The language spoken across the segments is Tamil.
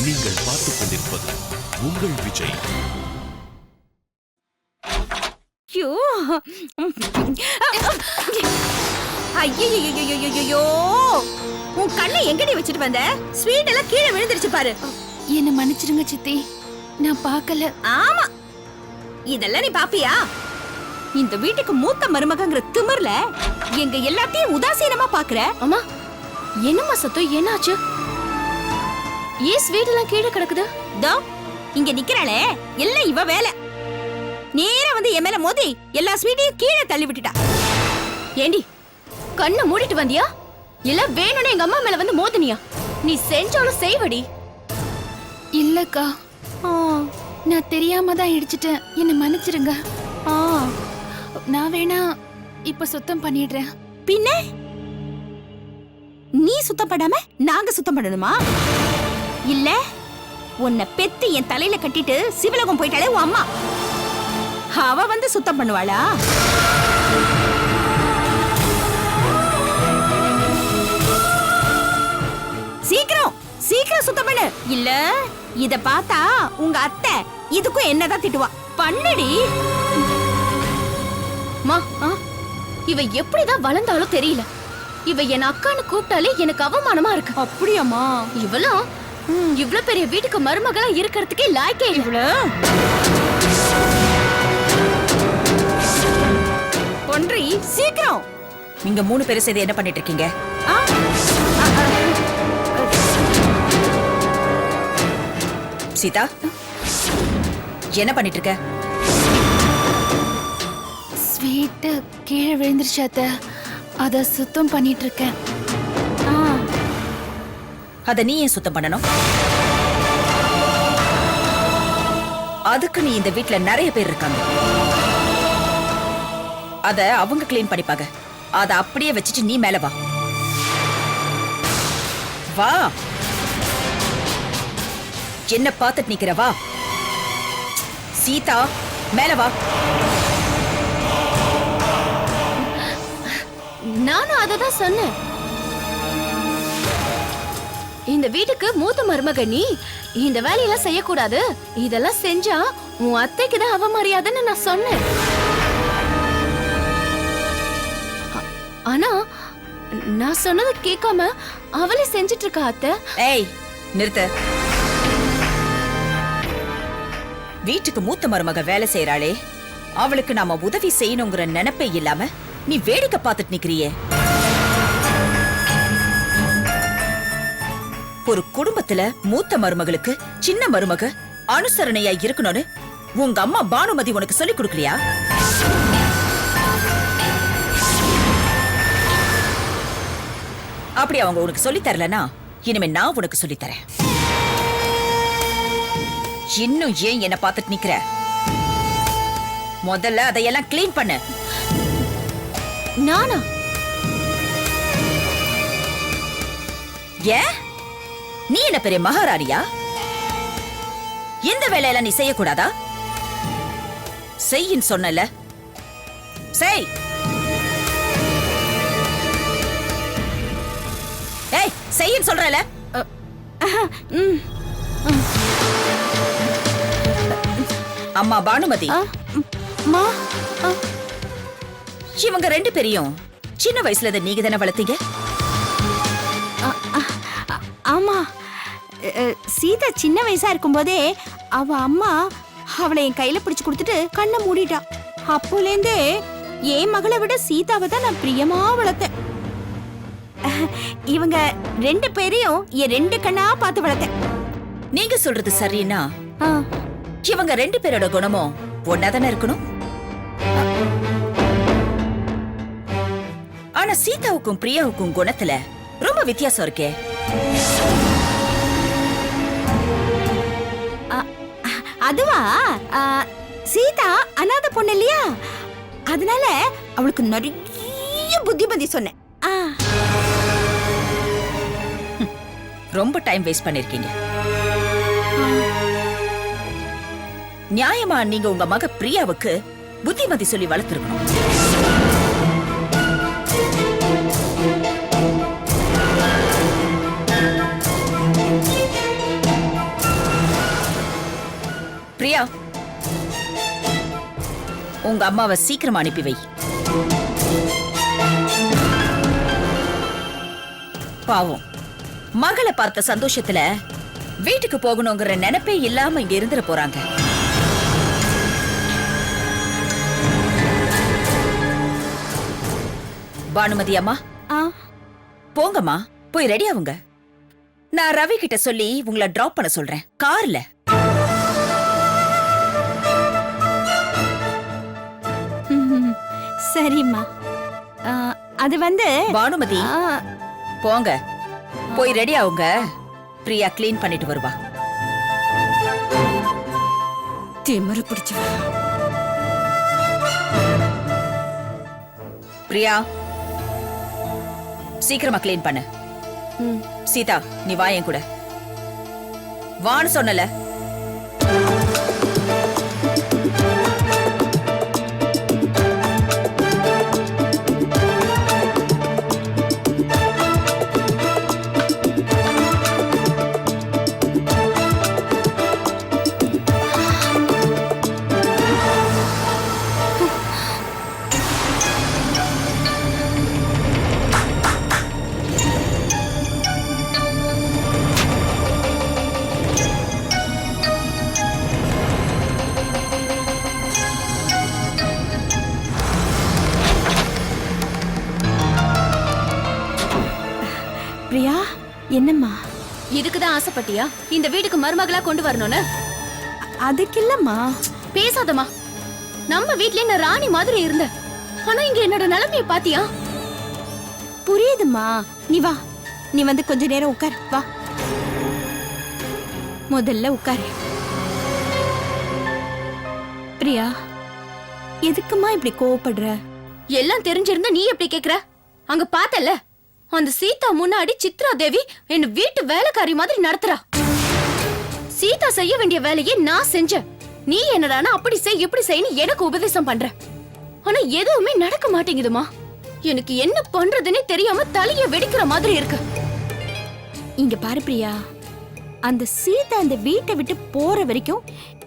நீங்கள் பார்த்துக் கொண்டிருப்பது உங்கள் விஜய். ஐயோ, உன் கண்ணை எங்கடி வச்சிட்டு வந்த? ஸ்வீட் எல்லாம் கீழே விழுந்துருச்சு பாரு. என்ன மன்னிச்சிருங்க சித்தி, நான் பார்க்கல. ஆமா, இதெல்லாம் நீ பாப்பியா? இந்த வீட்டுக்கு மூத்த மருமகங்கிற திமிர்ல எங்க எல்லாத்தையும் உதாசீனமா பாக்குற. அம்மா, என்னம்மா சத்தம்? என்னாச்சு? ஏன் ஸ்வீட் எல்லாம் கீழே கிடக்குது? தோ இங்க நிக்கிறாளே, எல்லாம் இவ வேலை. நேரா வந்து என் மேல மோதி எல்லா ஸ்வீட்டையும் கீழே தள்ளி விட்டுட்டா. ஏண்டி, கண்ணை மூடிட்டு வந்தியா இல்ல வேணும்னு எங்க அம்மா மேல வந்து மோதினியா? நீ செஞ்சாலும் செய்வடி. இல்லக்கா, நான் தெரியாம தான் இடிச்சிட்டேன், என்ன மன்னிச்சிருங்க. நான் வேணா இப்ப சுத்தம் பண்ணிடுறேன். பின்ன நீ சுத்தம் பண்ணாம நாங்க சுத்தம் பண்ணணுமா? இல்ல உன்னை பெத்து என் தலையில கட்டிட்டு சிவலகம் போயிட்டாலே உன் அம்மா, அவ வந்து சுத்தம் பண்ணுவாளா? சீக்கிரம் சீக்கிரம் சுத்தம் பண்ணு, இல்ல இத பார்த்தா உங்க அத்தை இதுக்கும் என்னதான் திட்டுவா. பண்ணுடி. மா, இவ எப்படிதான் வளர்ந்தாலும் தெரியல. இவ என் அக்கான்னு கூப்பிட்டாலே எனக்கு அவமானமா இருக்கு. அப்படியாமா? இவளும் இவ்வளவு பெரிய வீட்டுக்கு மருமகளா இருக்கிறதுக்கே லாய்க்கே இவ்வளவு ஒன்றி. சீக்கிரம். நீங்க 3 பேரும் சேர்ந்து என்ன பண்ணிட்டு இருக்கீங்க? சீதா, என்ன பண்ணிட்டு இருக்க? ஸ்வீட் கீழே விழுந்துருச்சு அத்தை, அத சுத்தம் பண்ணிட்டு இருக்கேன். அத நீ ஏன் சுத்தம் பண்ணணும்? அதுக்கு நீ இந்த வீட்ல நிறைய பேர் இருக்காங்க, அத அவங்க கிளீன் பண்ணிப்பாங்க. அத அப்படியே வச்சுட்டு நீ மேல வா. வா, என்ன பார்த்துட்டு நிக்கிற? வா சீதா, மேல வா. நானும் அததான் சொன்னேன். இந்த வீட்டுக்கு மூத்த மருமக நீ, இந்த வேலையெல்லாம் செய்யக்கூடாது, இதெல்லாம் செஞ்சா உன் அத்தைக்கு தான் அவமரியாதைன்னு நான் சொன்னேன். ஆனா நான் சொன்னதை கேட்காம அவளே செஞ்சிட்டு இருக்கா அத்தை. ஏய், நிறுத்து. வீட்டுக்கு மூத்த மருமக வேலை செய்யறாளே, அவளுக்கு நாம உதவி செய்யணுங்கிற நினைப்பே இல்லாம நீ வேடிக்கை பார்த்துட்டு நிக்கிறியே. ஒரு குடும்பத்துல மூத்த மருமகளுக்கு சின்ன மருமக அனுசரணையா இருக்கணும்னு உங்க அம்மா பானுமதி உனக்கு சொல்லி கொடுக்கலையா? அப்படி அவங்க உனக்கு சொல்லி தரலனா இனிமே நான் உனக்கு சொல்லி தரேன். இன்னும் ஏன் என்ன பார்த்துட்டு நிக்கிற? முதல்ல அதையெல்லாம் கிளீன் பண்ணு. நானா? ஏன் நீ என்ன பெரிய மகாராணியா? எந்த வேலையெல்லாம் நீ செய்யக்கூடாதா? செய்யின்னு சொன்னல, செய். ஏய், செய்யின்னு சொல்றல. அம்மா பானுமதி, இவங்க 2 பேரையும் சின்ன வயசுல நீங்க தானே வளர்த்தீங்க? ஆமா, சீதா சின்ன வயசா இருக்கும் போதே அவ அம்மா அவளை என் கையில பிடிச்சு கொடுத்துட்டு கண்ணை மூடிட்டா. அப்போலேந்தே என் மகளை விட சீதாவை தான் நான் பிரியமா வளர்த்தேன். இவங்க 2 பேரையும் என் 2 கண்ணா பார்த்து வளர்த்தேன். நீங்க சொல்றது சரின்னா இவங்க 2 பேரோட குணமும் ஒன்னாதானே இருக்கணும். ஆனா சீதாவுக்கும் பிரியாவுக்கும் குணத்துல ரொம்ப வித்தியாசம் இருக்கே. அதுவா, சீதா அனாதை பொண்ணு இல்லையா, அதனால அவளுக்கு நிறைய புத்திமதி சொன்னேன். ரொம்ப டைம் வேஸ்ட் பண்ணிருக்கீங்க. நியாயமா நீங்க உங்க மக பிரியாவுக்கு புத்திமதி சொல்லி வளர்த்திருக்கணும். உங்க அம்மாவை சீக்கிரம் அனுப்பி வை. பாவம், மகளை பார்த்த சந்தோஷத்துல வீட்டுக்கு போகணுங்கிற நினைப்பே இல்லாம இங்க இருந்துட போறாங்க. பானுமதி அம்மா, போங்கம்மா, போய் ரெடி ஆவுங்க. நான் ரவி கிட்ட சொல்லி உங்களை டிராப் பண்ண சொல்றேன், கார்ல. சரிம்மா. அது வந்து பானுமதி, போங்க, போய் ரெடி ஆவுங்க. பிரியா கிளீன் பண்ணிட்டு வருவா. திமிரு பிடிச்ச பிரியா, சீக்கிரமா கிளீன் பண்ணு. சீதா, நீ வா என் கூட. வான்னு சொன்னல. பிரியா, என்னம்மா? இதுக்குதான் ஆசைப்பட்டியா இந்த வீட்டுக்கு மருமகளா கொண்டு வரணும்னு? அதுக்கு இல்லம்மா. பேசாதம்மா. நம்ம வீட்லயே நான் ராணி மாதிரி இருந்த, ஆனா இங்க என்னோட நிலைமைய பாத்தியா? புரியுதுமா. நீ வா, நீ வந்து கொஞ்ச நேரம் உட்கார். வா, முதல்ல உட்காரு. பிரியா, எதுக்குமா இப்படி கோவப்படுற? எல்லாம் தெரிஞ்சிருந்தா நீ எப்படி கேக்குற? அங்க பார்த்தல, அந்த சீதா முன்னாடி சித்ரா தேவி என்ன வீட்டு வேலைக்காரி மாதிரி நடத்துறா. சீதா செய்ய வேண்டிய வேலையை நான் செஞ்சேன். நீ என்னடானா அப்படி செய் இப்படி செய்யன்னு எனக்கு உபதேசம் பண்ற. ஆனா எதுவுமே நடக்க மாட்டேங்குதுமா. எனக்கு என்ன பண்றதுன்னே தெரியாம தலைய வெடிக்கிற மாதிரி இருக்கு. இங்க பாரு பிரியா, அந்த சீதா அந்த வீட்டை விட்டு போற வரைக்கும்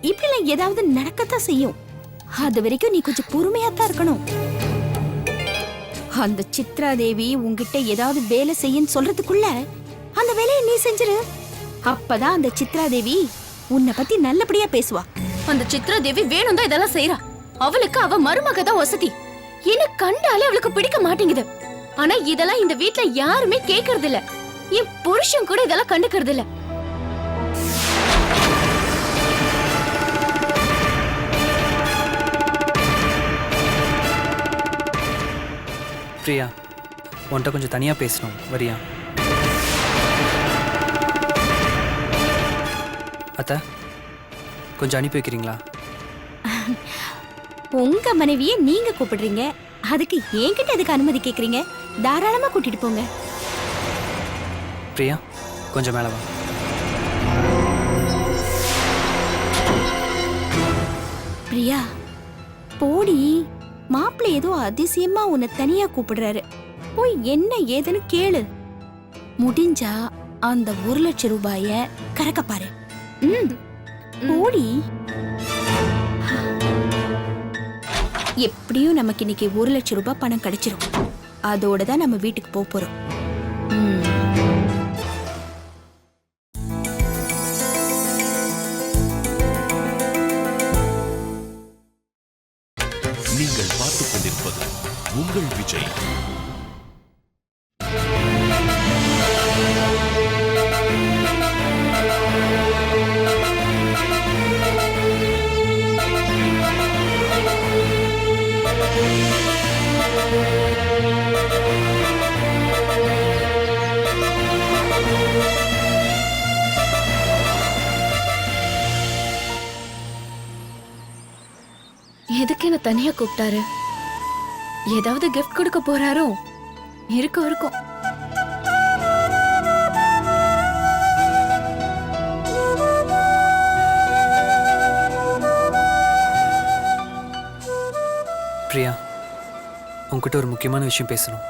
இப்படிலாம் ஏதாவது நடக்கத்தான் செய்யும். அது வரைக்கும் நீ கொஞ்சம் பொறுமையா தான் இருக்கணும். அந்த சித்ரா தேவி உன்கிட்ட ஏதாவது வேலை செய்யன்னு சொல்றதுக்குள்ள அந்த வேலையை நீ செஞ்சிரு. அப்பதான் அந்த சித்ரா தேவி உன்னை பத்தி நல்லபடியா பேசுவா. அந்த சித்ரா தேவி வேணும் தான் இதெல்லாம் செய்யறா. அவளுக்கு அவ மருமக தான் வசதி. என்ன கண்டாலே அவளுக்கு பிடிக்க மாட்டேங்குது. ஆனா இதெல்லாம் இந்த வீட்ல யாருமே கேக்குறது இல்ல. என் புருஷன் கூட இதெல்லாம் கண்டுக்கிறது இல்ல. பிரியா, உன்கிட்ட கொஞ்சம் தனியா பேசணும், வரியா? அத்தை, கொஞ்சம் அனுப்பி வைக்கிறீங்களா? உங்க மனைவியை நீங்க கூப்பிடுறீங்க, அதுக்கு என்கிட்ட எதுக்கு அனுமதி கேக்குறீங்க? தாராளமா கூட்டிட்டு போங்க. பிரியா, கொஞ்சம் மேல வா. பிரியா, போடி. மாப்பிள்ளை ஏதோ அதிசயமா உன்னை தனியா கூப்பிடுறாரு. போய் என்ன ஏதுன்னு கேளு. முடிஞ்சா அந்த 1,00,000 ரூபாய கறக்க பாரு. போடி. எப்படியும் நமக்கு இன்னைக்கு 1,00,000 ரூபாய் பணம் கிடைச்சிரும். அதோட தான் நம்ம வீட்டுக்கு போறோம். நீங்கள் பார்த்துக் கொண்டிருப்பது உங்கள் விஜய். எதுக்கு என்ன தனியா கூப்பிட்டாரு? ஏதாவது கிஃப்ட் கொடுக்க போறாரோ? இருக்கும். பிரியா, உன்கிட்ட ஒரு முக்கியமான விஷயம் பேசணும்.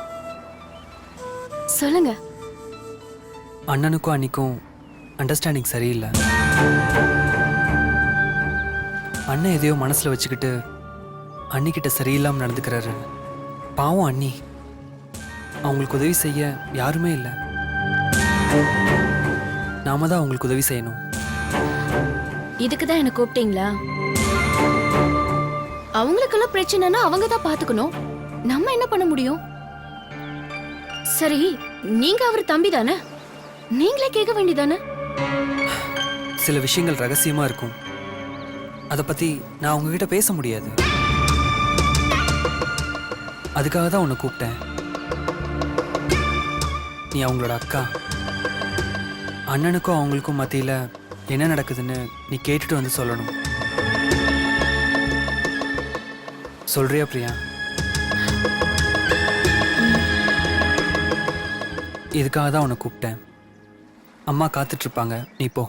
சொல்லுங்க. அண்ணனுக்கும் அன்னிக்கும் அண்டர்ஸ்டாண்டிங் சரியில்லை. அண்ணன் எதையோ மனசுல வச்சுக்கிட்டு அண்ணிக்கிட்ட சரியில்லாமல் நடந்துக்கிறாரு. பாவம் அண்ணி, அவங்களுக்கு உதவி செய்ய யாருமே இல்லை. நாம தான் அவங்களுக்கு உதவி செய்யணும். இதுக்கு தான் என்ன கூப்பிட்டீங்களா? அவங்களுக்கெல்லாம் பிரச்சனைனா அவங்க தான் பாத்துக்கணும். நம்ம என்ன பண்ண முடியும்? சரி, நீங்க அவர் தம்பி தானே, நீங்களே கேட்க வேண்டியதானே? சில விஷயங்கள் ரகசியமா இருக்கும். அதை பத்தி நான் உங்ககிட்ட பேச முடியாது. அதுக்காக தான் உன்னை கூப்பிட்டேன். நீ அவங்களோட அக்கா. அண்ணனுக்கும் அவங்களுக்கும் மத்தியில என்ன நடக்குதுன்னு நீ கேட்டுட்டு வந்து சொல்லணும். சொல்றியா பிரியா? இதுக்காக தான் உன்னை கூப்பிட்டேன். அம்மா காத்துட்டு இருப்பாங்க, நீ போ.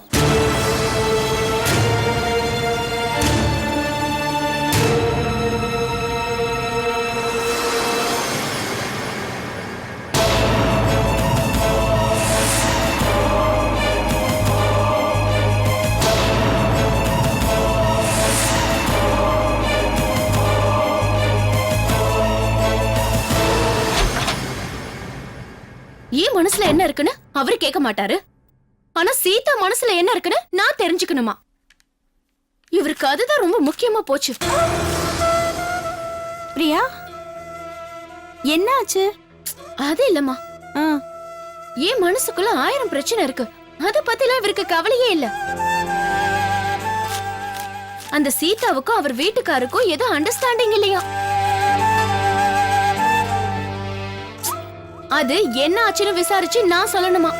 ஏன் மனசுல என்ன இருக்குன்னு அவரு கேட்க மாட்டாரு. ஆனா சீதா மனசுல என்ன இருக்குன்னு நான் தெரிஞ்சுக்கணுமா? இவருக்கு அதுதான் ரொம்ப முக்கியமா போச்சு. பிரியா, என்ன ஆச்சு? அது இல்லம்மா, ஆ, ஏன் மனசுக்குள்ள 1000 பிரச்சனை இருக்கு. அத பத்திலாம் இவருக்கு கவலையே இல்ல. அந்த சீதாவுக்கும் அவர் வீட்டுக்காருக்கும் ஏதோ அண்டர்ஸ்டாண்டிங் இல்லையா? அது என்ன ஆச்சுன்னு விசாரிச்சு நான் சொல்லணுமா?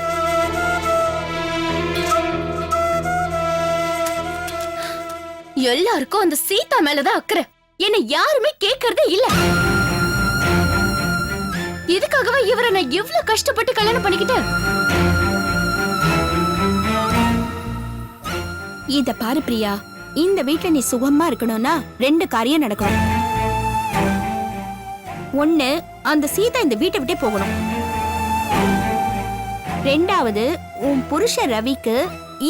எல்லாருக்கும் அந்த சீதா மேலதான் அக்கறை. என்ன யாருமே கேட்கறதே இல்ல. இதுக்காகவே இவரை நான் எவ்வளவு கஷ்டப்பட்டு கல்யாணம் பண்ணிக்கிட்டேன். இத பாரு பிரியா, இந்த வீட்ல நீ சுகமா இருக்கணும்னா 2 காரியம் நடக்கணும். ஒண்ணு, அந்த சீதா இந்த வீட்டை விட்டே போகணும். 2வது, உன் புருஷன் ரவிக்கு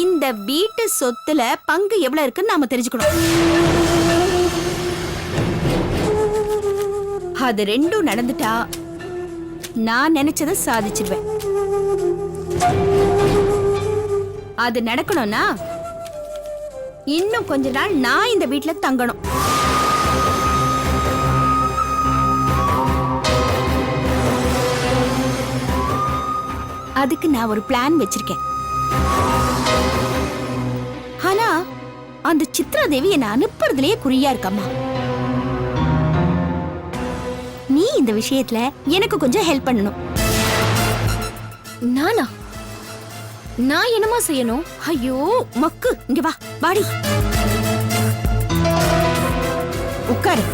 இந்த வீட்டு சொத்துல பங்கு எவ்வளவு இருக்குன்னு நாம தெரிஞ்சுக்கணும். அது 2ம் நடந்துட்டா நான் நினைச்சதை சாதிச்சிருவேன். அது நடக்கணும்னா இன்னும் கொஞ்ச நாள் நான் இந்த வீட்ல தங்கணும். அதுக்கு நான் ஒரு பிளான் வச்சிருக்கேன். ஆனா அந்த சித்ரா தேவி என்ன அனுப்புறதுலயே குறியா இருக்கம்மா. நீ இந்த விஷயத்துல எனக்கு கொஞ்சம் ஹெல்ப் பண்ணணும். நானா? நான் என்னமா செய்யணும்? ஐயோ மக்கு, இங்க வா, வாடி உட்காரு.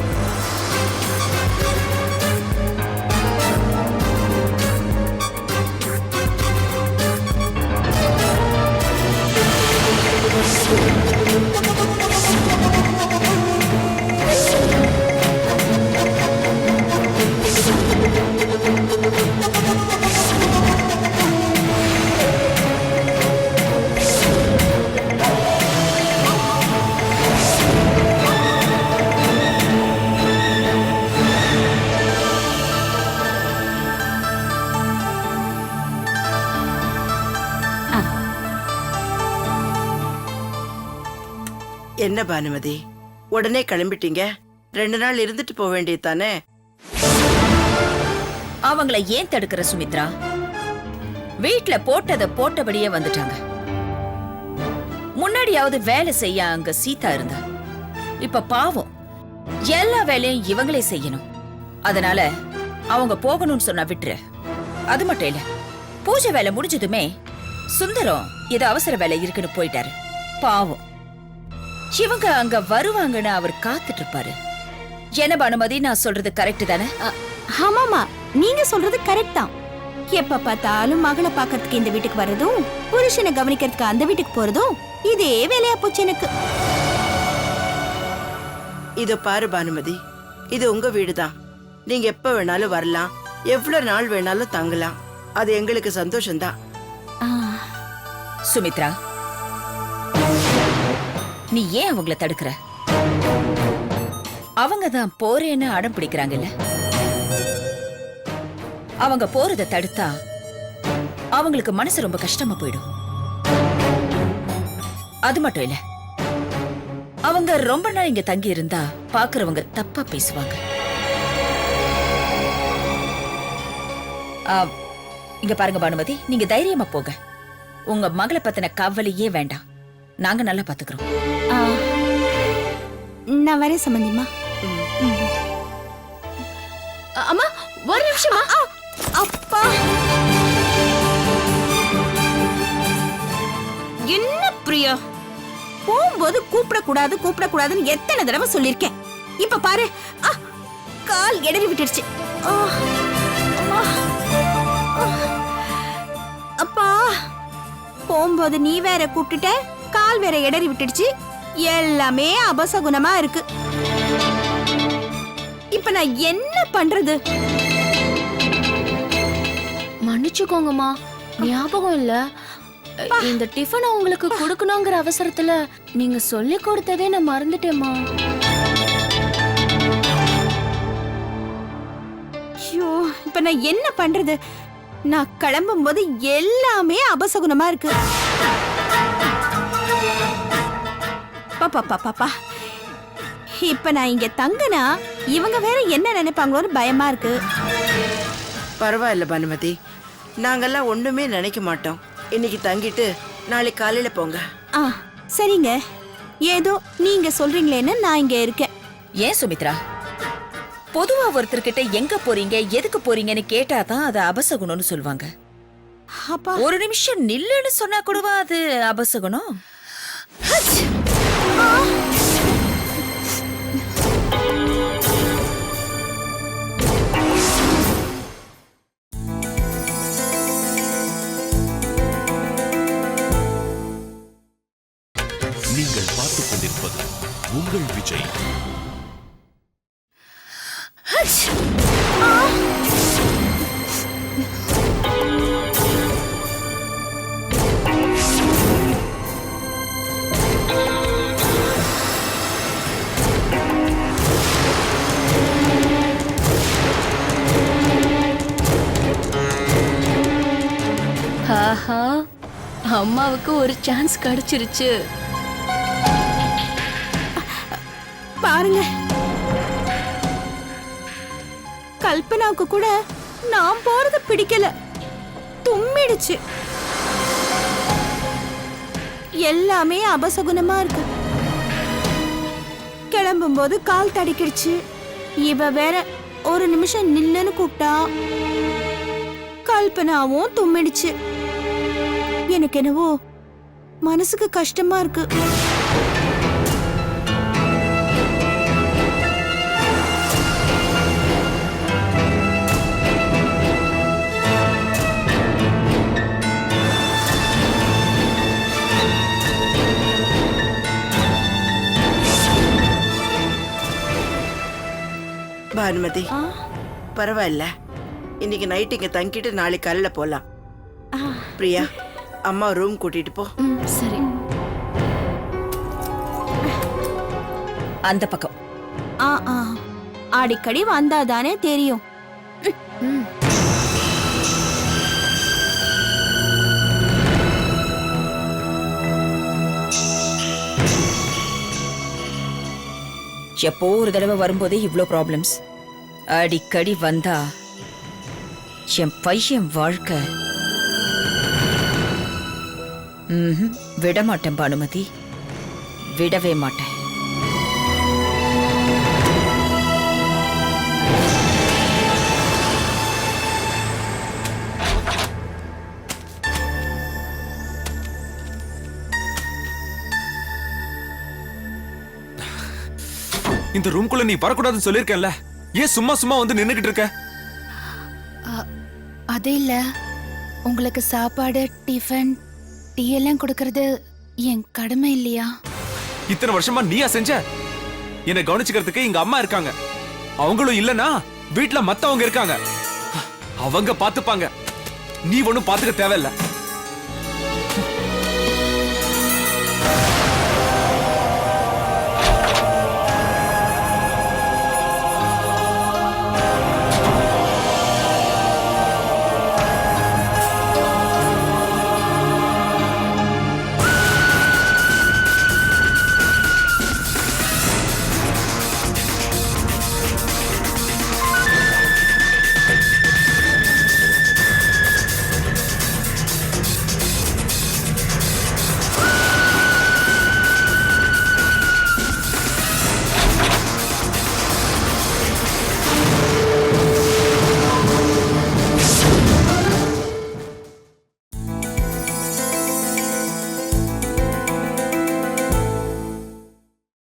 என்ன பானுமதி, உடனே கிளம்பிட்டீங்க? 2 நாள் இருந்துட்டு போக வேண்டியது தானே? அவங்கள ஏன் தடுக்கிற சுமித்ரா? வீட்ல போட்டத போட்டபடியே வந்துட்டாங்க. முன்னாடியாவது வேலை செய்ய அங்க சீதா இருந்தா. இப்ப பாவம், எல்லா வேலையும் இவங்களே செய்யணும். அதனால அவங்க போகணும்னு சொன்னா விட்டுரு. அது மட்டும் இல்ல, பூஜை வேலை முடிஞ்சதுமே சுந்தரம் ஏதோ அவசர வேலை இருக்குன்னு போயிட்டாரு. பாவம், இவங்க அங்க வருவாங்கன்னு அவர் காத்துட்டு இருப்பாரு. என்ன பானுமதி, நான் சொல்றது கரெக்ட் தானே? ஆமாமா, நீங்க சொல்றது கரெக்ட் தான். எப்ப பார்த்தாலும் மகளை பாக்கிறதுக்கு இந்த வீட்டுக்கு வர்றதும், புருஷனை கவனிக்கிறதுக்கு அந்த வீட்டுக்கு போறதும் இதே வேலையா போச்சு எனக்கு. இதோ பாரு பானுமதி, இது உங்க வீடுதான். நீங்க எப்ப வேணாலும் வரலாம், எவ்வளவு நாள் வேணாலும் தங்கலாம். அது எங்களுக்கு சந்தோஷம்தான். சுமித்ரா, நீ ஏன் அவங்கள தடுக்கிற? அவங்க தான் போறேன்னு அடம் பிடிக்கிறாங்கல்ல. அவங்க போறத தடுத்தா அவங்களுக்கு மனசு ரொம்ப கஷ்டமா போயிடும். அது மட்டும் இல்ல, அவங்க ரொம்ப நாள் இங்க தங்கி இருந்தா பாக்குறவங்க தப்பா பேசுவாங்க. இங்க பாருங்க பானுமதி, நீங்க தைரியமா போங்க. உங்க மகளை பத்தின கவலையே வேண்டாம், நாங்க நல்லா பாத்துக்கிறோம். ஆ, நான் வரேன் சம்பந்திமா. அம்மா ஒரு நிமிஷமா. அப்பா, என்ன பிரியா, போகும்போது கூப்பிடக்கூடாதுன்னு எத்தனை தடவை சொல்லிருக்கேன். இப்ப பாரு, கால் இடறி விட்டுடுச்சு. அப்பா, போகும்போது நீ வேற கூப்பிட்டுட்ட, கால் வேற இடறி விட்டுடுச்சு. எல்லாமே அபசகுணமா இருக்கு. இப்ப நான் என்ன பண்றது? மன்னிச்சுக்கோங்கம்மா, ஞாபகம் இல்ல. இந்த டிஃபனை உங்களுக்கு கொடுக்கணுங்கிற அவசரத்துல நீங்க சொல்லி கொடுத்ததே நான் மறந்துட்டேம்மா. ஐயோ, இப்ப நான் என்ன பண்றது? நான் கிளம்பும் போது எல்லாமே அபசகுணமா இருக்கு. பாப்பா, இப்ப நான் இங்க தங்கனா இவங்க வேற என்ன நினைப்பாங்களோன்னு பயமா இருக்கு. பரவாயில்ல பானுமதி, நாங்கெல்லாம் ஒண்ணுமே நினைக்க மாட்டோம். இன்னைக்கு தங்கிட்டு நாளைக்கு காலையில போங்க. சரிங்க, ஏதோ நீங்க சொல்றீங்களேன்னு நான் இங்க இருக்கேன். ஏன் சுமித்ரா, பொதுவா ஒருத்தர்கிட்ட எங்க போறீங்க எதுக்கு போறீங்கன்னு கேட்டாதான் அது அபசகுணம்னு சொல்லுவாங்க. அப்பா, ஒரு நிமிஷம் நில்லுன்னு சொன்னா கூடவா அது அபசகுணம்? நீங்கள் பார்த்துக் கொண்டிருப்பது உங்கள் விஜய். ஆஹா, அம்மாவுக்கு ஒரு சான்ஸ் கிடைச்சிருச்சு. பாருங்க, கல்பனாவுக்கு கூட நான் போறது பிடிக்கல, தும்மிடுச்சு. எல்லாமே அபசகுணமா இருக்கு. கிளம்பும் போது கால் தடிக்கிடுச்சு. இவ வேற ஒரு நிமிஷம் நில்லுன்னு கூப்பிட்டா. கல்பனாவும் தும்மிடுச்சு. எனக்கு என்னவோ மனசுக்கு கஷ்டமா இருக்கு. பானுமதி, பரவாயில்ல, இன்னைக்கு நைட் இங்க தங்கிட்டு நாளைக்கு காலையில போலாம். பிரியா, அம்மா ரூம் கூட்டிட்டு போ. சரி. அந்த பக்கம். அடிக்கடி வந்தாதானே தெரியும். எப்போ ஒரு தடவை வரும்போதே இவ்ளோ ப்ராப்ளம்ஸ். அடிக்கடி வந்தா என் பையன் வாழ்க்கை விட மாட்டேன் பானுமதி, விடவே மாட்டேன். இந்த ரூம்குள்ள நீ வரக்கூடாதுன்னு சொல்லிருக்கேன்ல, ஏன் சும்மா சும்மா வந்து நின்னுகிட்டு இருக்க? அது இல்ல, உங்களுக்கு சாப்பாடு, டிஃபன், டீ எல்லாம் கொடுக்கறது என் கடமை இல்லையா? இத்தனை வருஷமா நீயா செஞ்ச? என்னை கவனிச்சுக்கிறதுக்கு எங்க அம்மா இருக்காங்க. அவங்களும் இல்லனா வீட்டுல மத்தவங்க இருக்காங்க, அவங்க பாத்துப்பாங்க. நீ ஒண்ணும் பாத்துக்க தேவையில்ல.